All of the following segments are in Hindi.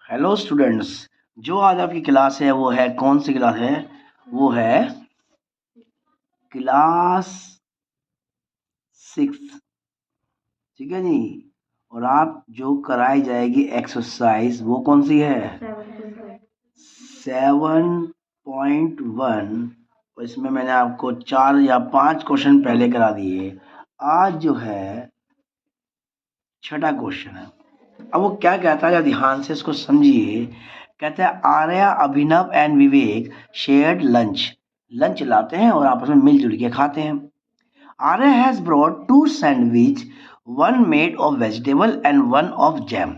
हेलो स्टूडेंट्स, जो आज आपकी क्लास है वो है कौन सी क्लास है? वो है क्लास 6। ठीक है जी। और आप जो कराई जाएगी एक्सरसाइज वो कौन सी है? 7.1। और इसमें मैंने आपको 4 या 5 क्वेश्चन पहले करा दिए। आज जो है छठा क्वेश्चन है। अब वो क्या कहता है, ध्यान से इसको समझिए। कहते हैं Arya, Abhinav and Vivek shared lunch. Lunch लाते हैं और आपस में मिलजुल के खाते हैं। Arya has brought 2 sandwich, one made of vegetable and one of jam.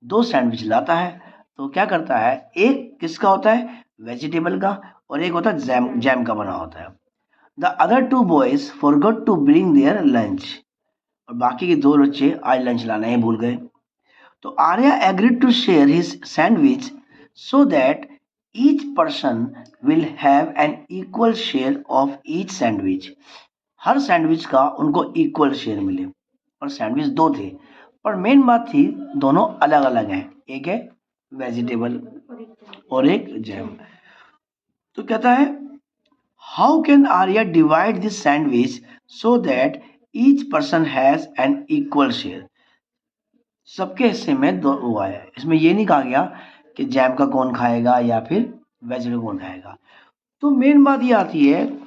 2 sandwich लाता है तो क्या करता है, एक किसका होता है? वेजिटेबल का, और एक होता है जैम जैम का बना होता है। The other 2 boys forgot to bring their lunch. और बाकी के 2 बच्चे आज लंच लाना ही भूल गए। तो Arya agreed to share his sandwich so that each person will have an equal share of each sandwich। Her sandwich का उनको इक्वल शेयर मिले। और सैंडविच 2 थे, पर मेन बात थी दोनों अलग अलग हैं। एक है वेजिटेबल और एक जैम। तो कहता है how can Arya divide this sandwich so that each person has an equal share. सबके हिस्से में 2 हुआ है। इसमें ये नहीं कहा गया कि जैम का कौन खाएगा या फिर वेजिटेबल कौन खाएगा। तो मेन बात ये आती है,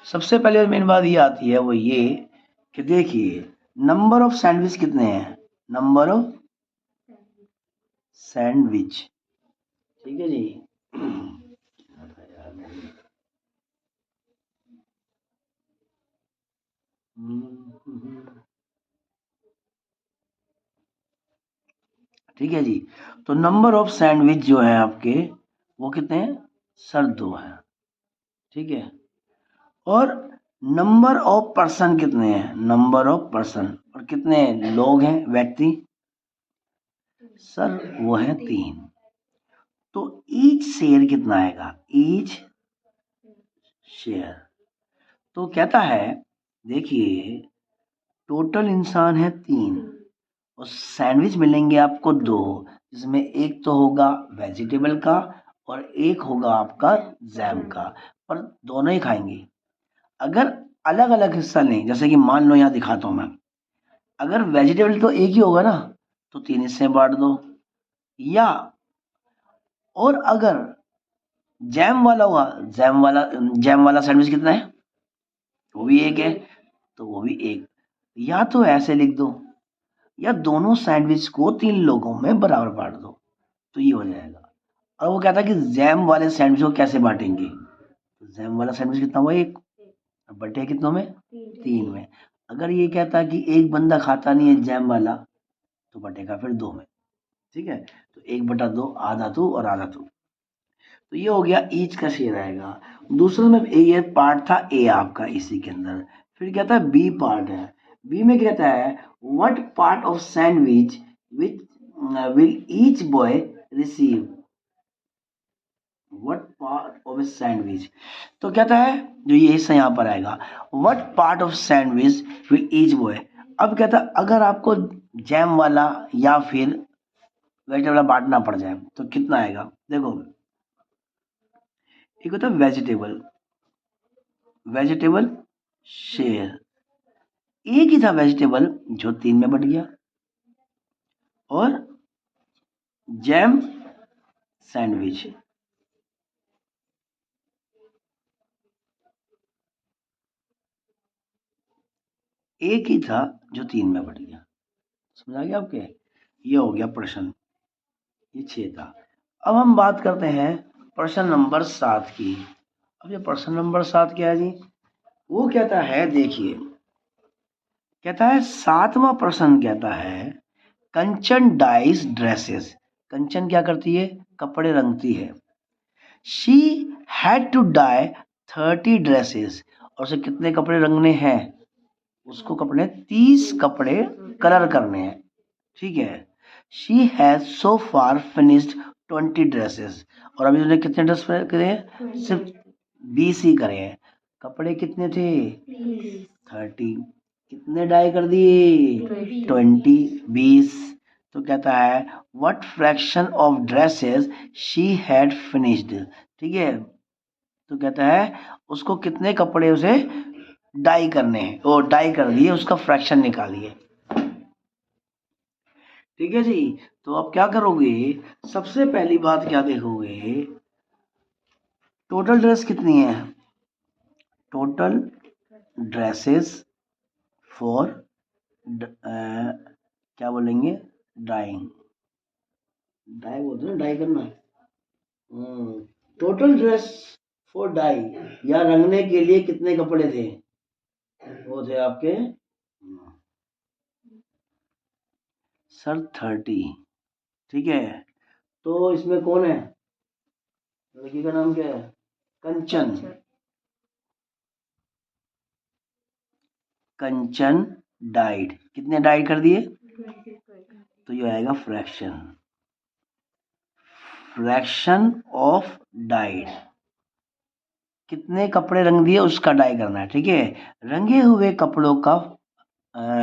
सबसे पहले मेन बात ये आती है वो ये कि देखिए नंबर ऑफ सैंडविच कितने हैं? नंबर ऑफ सैंडविच, ठीक है जी। ठीक है जी। तो नंबर ऑफ सैंडविच जो है आपके वो कितने हैं? सर 2 है। ठीक है। और नंबर ऑफ पर्सन कितने हैं? नंबर ऑफ पर्सन, और कितने लोग हैं, व्यक्ति? सर वो है 3। तो ईच शेयर कितना आएगा? Each share. तो कहता है देखिए टोटल इंसान है 3 और सैंडविच मिलेंगे आपको 2, जिसमें एक तो होगा वेजिटेबल का और एक होगा आपका जैम का, पर दोनों ही खाएंगे। अगर अलग अलग हिस्सा लें, जैसे कि मान लो यहाँ दिखाता हूँ मैं, अगर वेजिटेबल तो एक ही होगा ना तो 3 हिस्से बांट दो, या और अगर जैम वाला हुआ, जैम वाला सैंडविच कितना है? वो भी एक है, तो वो भी एक। या तो ऐसे लिख दो, या दोनों सैंडविच को 3 लोगों में बराबर बांट दो, तो ये हो जाएगा। और वो कहता है कि जैम वाले सैंडविच को कैसे बांटेंगे? तो जैम वाला सैंडविच कितना हुआ? एक। बटे कितनों में? 3 में। अगर ये कहता है कि एक बंदा खाता नहीं है जैम वाला, तो बटेगा फिर 2 में। ठीक है। तो 1/2, आधा तू और आधा तू। तो ये हो गया ईच का शेयर आएगा। दूसरा में ये पार्ट था ए आपका इसी के अंदर। फिर कहता है बी पार्ट है। बी में कहता है what part of sandwich which will each boy receive. What part of sandwich, तो कहता है जो ये हिस्सा यहाँ पर आएगा, what part of sandwich will each boy. अब कहता है अगर आपको जैम वाला या फिर वेजिटेबल वाला बांटना पड़ जाए तो कितना आएगा? देखो एक होता है वेजिटेबल शेयर। एक ही था वेजिटेबल जो 3 में बट गया, और जैम सैंडविच एक ही था जो 3 में बट गया। समझ आ गया आपके? ये हो गया प्रश्न, ये 6 था। अब हम बात करते हैं प्रश्न नंबर 7 की। अब ये प्रश्न नंबर 7 क्या है जी? वो कहता है देखिए, कहता है 7वां प्रश्न कहता है कंचन डाइज ड्रेसेस। कंचन क्या करती है? कपड़े रंगती है। She had to dye 30 dresses. और उसे कितने कपड़े रंगने हैं? उसको कपड़े 30 कपड़े कलर करने हैं। ठीक है। She has so far finished 20 dresses. और अभी उसने कितने ड्रेस करे हैं? सिर्फ 20 ही करे हैं। कपड़े कितने थे? 30। कितने डाई कर दिए? 20। 20। तो कहता है what fraction of dresses she had finished. ठीक है, तो कहता है उसको कितने कपड़े उसे डाई करने हैं, वो डाई कर दिए, उसका फ्रैक्शन निकालिए। ठीक है जी, तो आप क्या करोगे, सबसे पहली बात क्या देखोगे, टोटल ड्रेस कितनी है, टोटल ड्रेसेस फॉर क्या बोलेंगे, डाइंग, डाई बोलते हैं डाई करना, टोटल ड्रेस फॉर डाई या रंगने के लिए कितने कपड़े थे, वो थे आपके सर 30। ठीक है, तो इसमें कौन है, लड़की का नाम क्या है, कंचन, कंचन डाइड, कितने डाइड कर दिए, तो ये आएगा फ्रैक्शन, फ्रैक्शन ऑफ डाइड, कितने कपड़े रंग दिए उसका डाई करना है। ठीक है, रंगे हुए कपड़ों का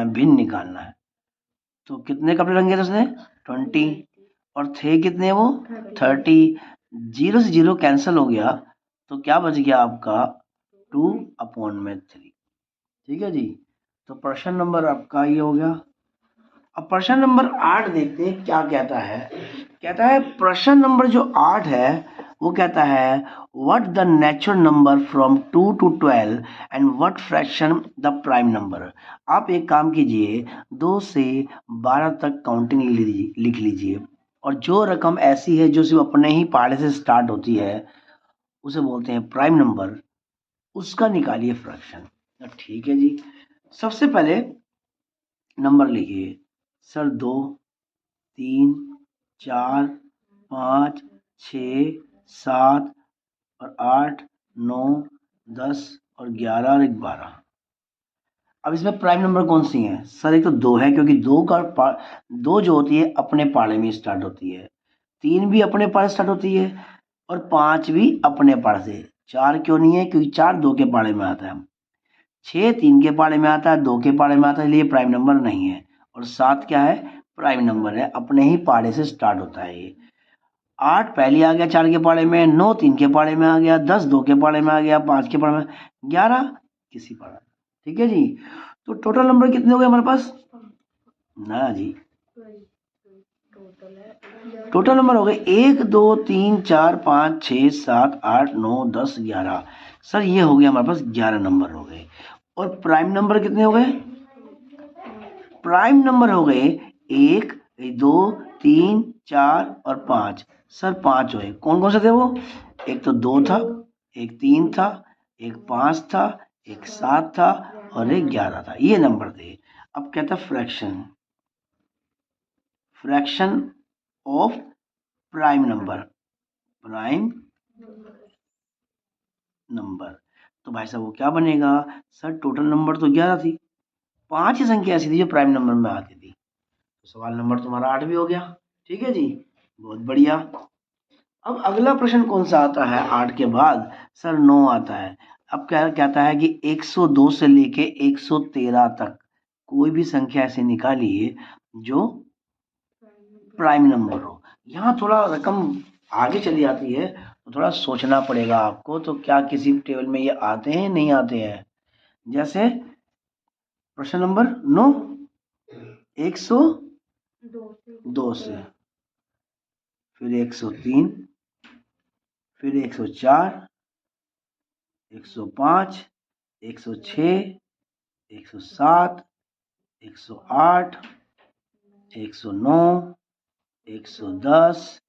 भिन्न निकालना है, तो कितने कपड़े रंगे थे उसने 20, और थे कितने वो 30, 0 से 0 कैंसिल हो गया, तो क्या बच गया आपका 2/3। ठीक है जी, तो प्रश्न नंबर आपका ये हो गया। अब प्रश्न नंबर 8 देखते हैं क्या कहता है, कहता है प्रश्न नंबर जो 8 है वो कहता है what the natural number from 2 to 12 and what fraction the prime number. आप एक काम कीजिए, 2 से 12 तक काउंटिंग लिख लीजिए, और जो रकम ऐसी है जो सिर्फ अपने ही पहाड़े से स्टार्ट होती है उसे बोलते हैं प्राइम नंबर, उसका निकालिए फ्रैक्शन। ठीक है जी, सबसे पहले नंबर लिखिए सर, 2, 3, 4, 5, 6, 7 और 8, 9, 10 और 11 और 12। अब इसमें प्राइम नंबर कौन सी हैं सर, एक तो 2 है क्योंकि 2 जो होती है अपने पाड़े में स्टार्ट होती है, 3 भी अपने पाड़े स्टार्ट होती है, और 5 भी अपने पाड़े से। 4 क्यों नहीं है, क्योंकि 4 2 के पाड़े में आता है, 6 3 के पाड़े में आता है, 2 के पाड़े में आता है, इसलिए प्राइम नंबर नहीं है, और 7 क्या है, प्राइम नंबर है, अपने ही पाड़े से स्टार्ट होता है ये। 8 पहले आ गया 4 के पाड़े में, 9 3 के पाड़े में आ गया, 10 2 के पाड़े में आ गया, 5 के पाड़े में, 11 किसी पाड़े। ठीक है जी, तो टोटल नंबर कितने हो गए हमारे पास, ना जी, टोटल नंबर हो गए 1 2 3 4 5 6 7 8 9 10 11। सर ये हो गया हमारे पास 11 नंबर हो गए, और प्राइम नंबर कितने हो गए, प्राइम नंबर हो गए 1 2 3 4 और 5। सर 5 हुए, कौन कौन से थे वो, एक तो 2 था, एक 3 था, एक 5 था, एक 7 था और एक 11 था, ये नंबर थे। अब कहता fraction, fraction of prime number, prime number, तो भाई साहब वो क्या बनेगा, सर टोटल नंबर तो 11 थी, 5 ही संख्या ऐसी थी जो प्राइम नंबर में आती थी, तो सवाल नंबर तुम्हारा 8 भी हो गया। ठीक है जी, बहुत बढ़िया। अब अगला प्रश्न कौन सा आता है 8 के बाद, सर 9 आता है। अब क्या कहता है कि 102 से लेके 113 तक कोई भी संख्या ऐसे निकालिए जो प्राइम नंबर हो। यहाँ थोड़ा रकम आगे चली जाती है तो थोड़ा सोचना पड़ेगा आपको, तो क्या किसी टेबल में ये आते हैं नहीं आते हैं, जैसे प्रश्न नंबर 9 102 से, फिर 103, फिर 104, 105, 106, 107, 108, 109, 110,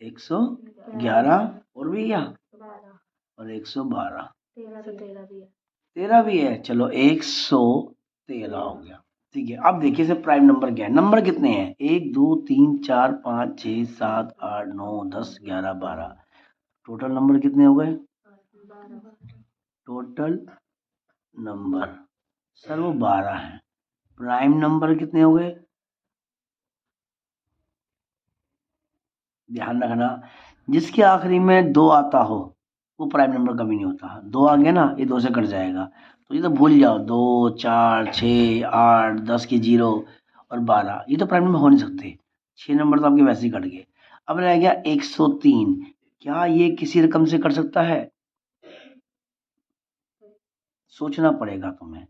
111 और भी क्या, और 112, 13 भी है, चलो 113 हो गया। ठीक है, अब देखिए सर प्राइम नंबर क्या है, नंबर कितने हैं 1 2 3 4 5 6 7 8 9 10 11 12, टोटल नंबर कितने हो गए, टोटल नंबर सर वो 12 है, प्राइम नंबर कितने हो गए, ध्यान रखना जिसके आखिरी में 2 आता हो वो प्राइम नंबर कभी नहीं होता, 2 आ गया ना ये 2 से कट जाएगा, तो ये तो भूल जाओ, 2 4 6 8 10 की 0 और 12 ये तो प्राइम नंबर हो नहीं सकते, 6 नंबर तो आपके वैसे ही कट गए। अब रह गया 103। क्या ये किसी रकम से कट सकता है? सोचना पड़ेगा तुम्हें,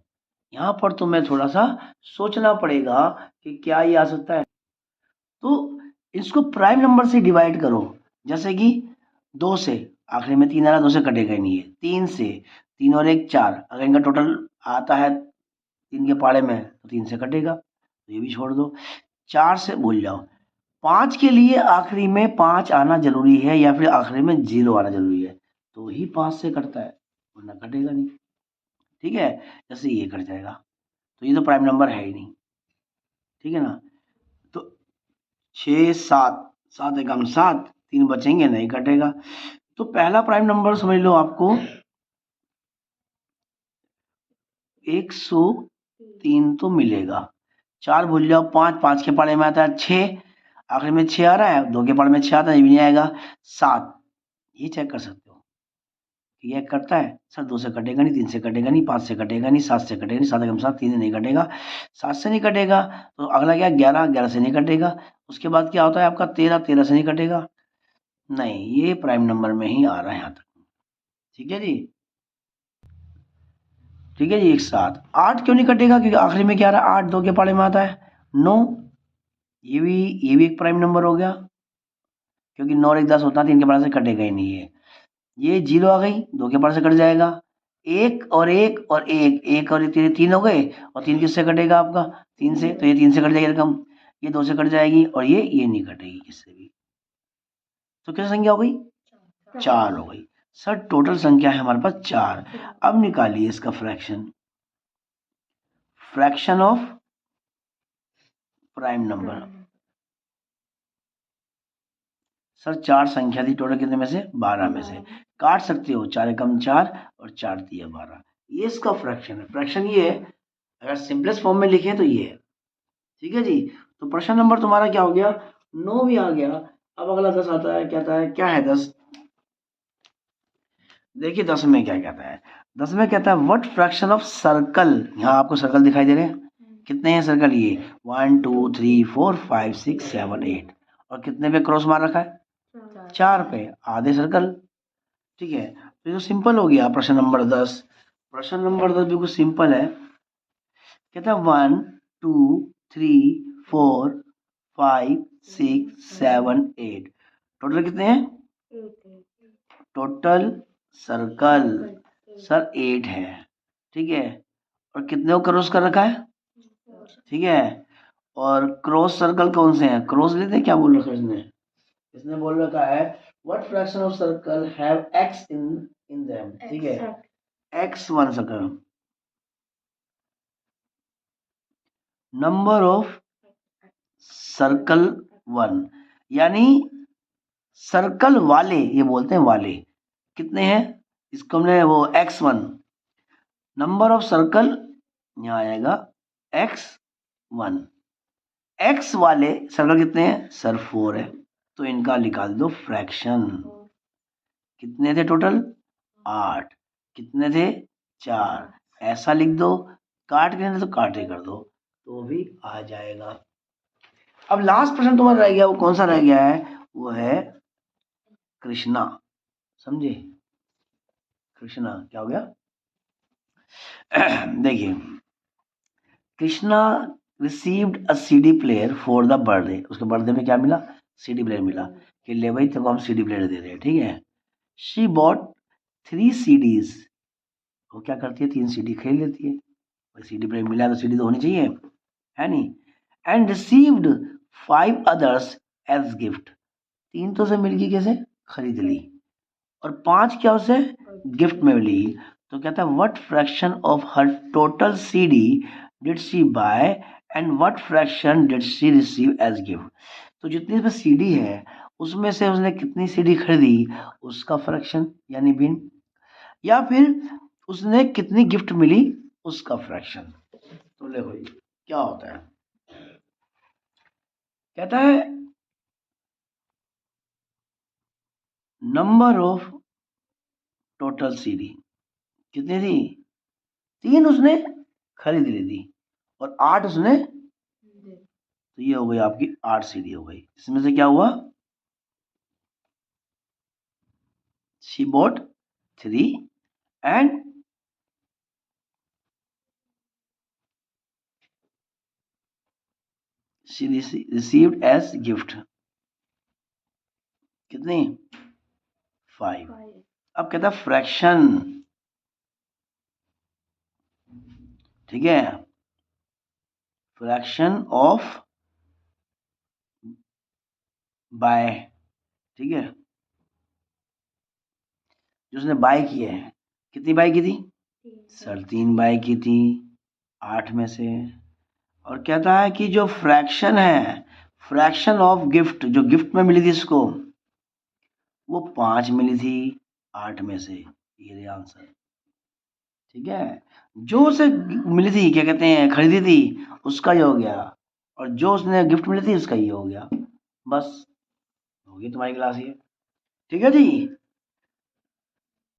यहाँ पर तुम्हें थोड़ा सा सोचना पड़ेगा कि क्या ये आ सकता है। तो इसको प्राइम नंबर से डिवाइड करो, जैसे कि 2 से, आखिरी में 3 आ रहा, 2 से कटेगा ही नहीं है। 3 से, 3 और 1 4, अगर इनका टोटल आता है 3 के पाड़े में तो 3 से कटेगा, तो ये भी छोड़ दो। 4 से भूल जाओ। 5 के लिए आखिरी में 5 आना जरूरी है या फिर आखिरी में 0 आना जरूरी है, तो ही 5 से कटता है, वरना कटेगा नहीं। ठीक है, जैसे ये कट जाएगा, तो ये तो प्राइम नंबर है ही नहीं। ठीक है ना, तो 6 7, 7 एकम 7, 3 बचेंगे, नहीं कटेगा। तो पहला प्राइम नंबर समझ लो आपको 103 तो मिलेगा। 4 भूल जाओ। 5, 5 के पाड़े में आता है 6, आखिर में 6 आ रहा है, 2 के पाड़े में 6 आता है, ये भी नहीं आएगा। 7, ये चेक कर सकते हो, ये करता है सर। 2 से कटेगा नहीं, 3 से कटेगा नहीं, 5 से कटेगा नहीं, 7 से कटेगा नहीं, 7 एकम 7, 3 से नहीं कटेगा, 7 से नहीं कटेगा। तो अगला क्या, 11, 11 से नहीं कटेगा। उसके बाद क्या होता है आपका 13, 13 से नहीं कटेगा। नहीं, ये प्राइम नंबर में ही आ रहा है यहाँ तक। ठीक है जी, ठीक है जी। एक साथ 8 क्यों नहीं कटेगा, क्योंकि आखिरी में क्या आ रहा है, 8 2 के पाड़े में आता है 9, ये भी एक प्राइम नंबर हो गया, क्योंकि 9 और 1 10 होता है, 3 के पाड़े से कटेगा ही नहीं है। ये 0 आ गई, 2 के पाड़े से कट जाएगा। 1 और 1 और 1, 1 और 3, 3 हो गए, और 3 किससे कटेगा आपका, 3 से, तो ये 3 से कट जाएगी रकम। ये 2 से कट जाएगी, और ये नहीं कटेगी किससे भी। तो क्या संख्या हो गई, 4 हो गई। सर टोटल संख्या है हमारे पास 4। अब निकालिए इसका fraction, fraction of prime number. Sir 4 संख्या थी टोटल, कितने में से, 12 में से। काट सकते हो, 4 एकम 4 और 4 दिया 12, ये इसका फ्रैक्शन है। फ्रैक्शन ये है, अगर सिंपलेस्ट फॉर्म में लिखे तो ये है। ठीक है जी, तो प्रश्न नंबर तुम्हारा क्या हो गया, 9 भी आ गया। अब अगला 10 आता है, कहता है क्या है 10। देखिए 10 में क्या कहता है, 10 में कहता है व्हाट फ्रैक्शन ऑफ सर्कल। यहाँ आपको सर्कल दिखाई दे रहे हैं, कितने हैं सर्कल, ये 1 2 3 4 5 6 7 8, और कितने पे क्रॉस मार रखा है, 4 पे, आधे सर्कल। ठीक है, तो ये तो सिंपल हो गया प्रश्न नंबर 10। प्रश्न नंबर 10 बिल्कुल सिंपल है। कहता है 1 2 3 4 5 6 7 8, टोटल कितने हैं, टोटल सर्कल सर 8 है। ठीक है, और कितने को क्रॉस कर रखा है, ठीक है, और क्रॉस सर्कल कौन से हैं, क्रॉस लेते हैं, क्या बोल रखा है इसने, इसने बोल रखा है what fraction of circle have x in them. ठीक है, x1 circle, number of circle 1, यानी सर्कल वाले, ये बोलते हैं वाले, कितने हैं, इसको हमने वो x1, नंबर ऑफ सर्कल यहाँ आएगा x1, x वाले सर्कल कितने हैं सर 4 है, तो इनका निकाल दो फ्रैक्शन। कितने थे टोटल, 8, कितने थे 4, ऐसा लिख दो, काट के तो काटे कर दो, तो भी आ जाएगा। अब लास्ट प्रश्न तुम्हारा रह गया, वो कौन सा रह गया है, वो है कृष्णा। समझे, कृष्णा क्या हो गया देखिए, Krishna received a CD player for the birthday, उसके बर्थडे में क्या मिला, सीडी प्लेयर मिला, कि ले भाई तेरे को हम सीडी प्लेयर दे रहे हैं। ठीक है, शी बॉट 3 CDs, वो क्या करती है 3 CD खरीद लेती है, सीडी प्लेयर मिला तो सीडी तो होनी चाहिए, है नहीं, and received 5 others as gift, 3 तो से मिलके कैसे खरीद ली, और 5 क्या उसे गिफ्ट में ली। तो कहता है what fraction of her total CD did she buy and what fraction did she receive as gift. तो जितनी भी CD है उसमें से उसने कितनी CD खरीदी, उसका फ्रैक्शन यानी भिन्न, या फिर उसने कितनी गिफ्ट मिली उसका फ्रैक्शन। तो देखो क्या होता है, कहता है नंबर ऑफ टोटल CD कितनी थी, 3 उसने खरीद ली थी, और 8 उसने तो ये हो गई आपकी 8 सीढ़ी हो गई। इसमें से क्या हुआ, she bought 3 and she received as gift कितनी, 5। अब कहता है फ्रैक्शन, ठीक है, फ्रैक्शन ऑफ बाय, ठीक है, जो उसने बाय किया है, कितनी बाय की थी, 3 बाय की थी 8 में से। और कहता है कि जो फ्रैक्शन है, फ्रैक्शन ऑफ गिफ्ट, जो गिफ्ट में मिली थी इसको, वो 5 मिली थी 8 में से। ये रहा आंसर, ठीक है। जो उसे मिली थी, क्या कहते हैं, खरीदी थी, उसका ये हो गया, और जो उसने गिफ्ट मिली थी उसका ये हो गया। बस हो गई तुम्हारी क्लास ये, ठीक है जी।